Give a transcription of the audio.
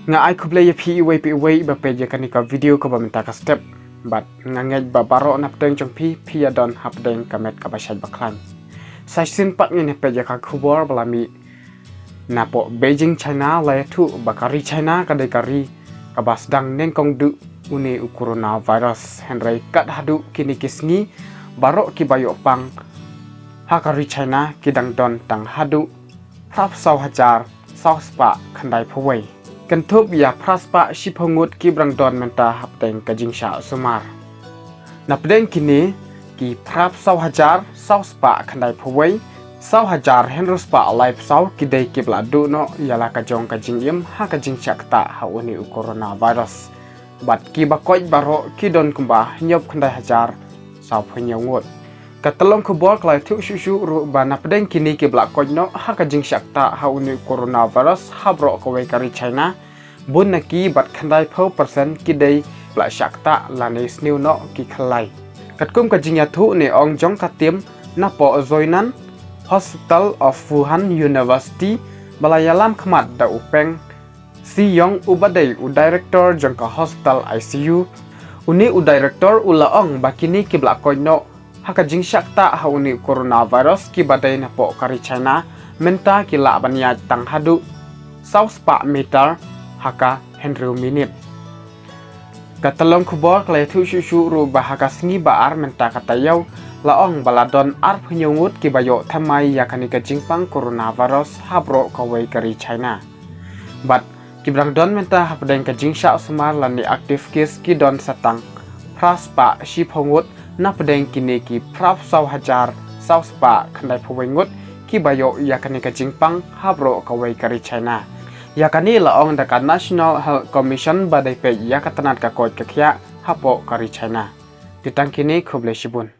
nga ai kublay pi iway ba page kan ka video ko ba minta ka step but nga ngej ba baro na pteng chong pi adon hapdeng kamet ka basad baklan sai sin pat ngi page ka khubor balami na po Beijing China le thu bakari China ka de kari ka bas dang neng kong du uni corona virus henry kat hadu kini kisngi baro ki bayo pang hakari China kidang don tang hadu prap sau hajar sau spa khandai phawaiกันทุบยาพระสปะชิพงุดกีบรังดอนเมนตาหับแต่งกะจิงชาสมารนับเด้งกินนี้กีพระเศร้าหจารเศร้าสปะขันไดพวยเศร้าหจารเฮนรุสปะไลฟ์เศร้ากิเดกิบลาดูโนยาลากะจงกะจิงยิมฮากะจิงชักตาฮาอุนิอุโคโรนาไวรัสบัดกีบะก้อยบาโรกีดอนคุมบาหยบขันไดหจารเศร้าพยงวดกะตะลงคุบอลกลายทิวชูรุบานับเด้งกินนี้กิบลาก้อยโนฮากะจิงชักตาฮาอุนิอุโคโรนาไวรัสฮับโรกเวการิไชน่าบุญนักกีบัดขันได้เพิ่มเปอร์เซ็นต์กิได้ปลาชักตะลาในสนิวเนาะกิคลายกัดกุ้มกับจิงยาทุในองจงกัดเตรียมนับปอจอยนั้น Hospital of Wuhan University บลายาลามขมัดดาวเป็งซียองอุบัติอุดีเรคเตอร์จงกับ Hospital ICU อุนี้อุดีเรคเตอร์อุละองบักินีกิบลักคอยโนฮักจิงชักตะฮาอุนิโคโรนาไวรัสกิบัดได้นับปอการิไชน่าเมนตากิลาบัญญัติตังฮัดุเซาสปะเมตาhaka Henry minit katalong kubor klay tu shushu ru bahaka singi baar menta katayaw laong baladon ar pnyungut kibayo thamai yakani ka jingpang coronavirus habro kawai kari China but kibrang don menta hapdeng ka jingsha smar lani active case ki don satang praspa shiphongut napdeng kini ki prap saw hajar saw spa khandai phawengut kibayo yakani ka jingpang habro kawai kari China yakani laong dekat National Health Commission badai pe yakatanat ka koit ka khya hapo kari China ditang kini khuble shibun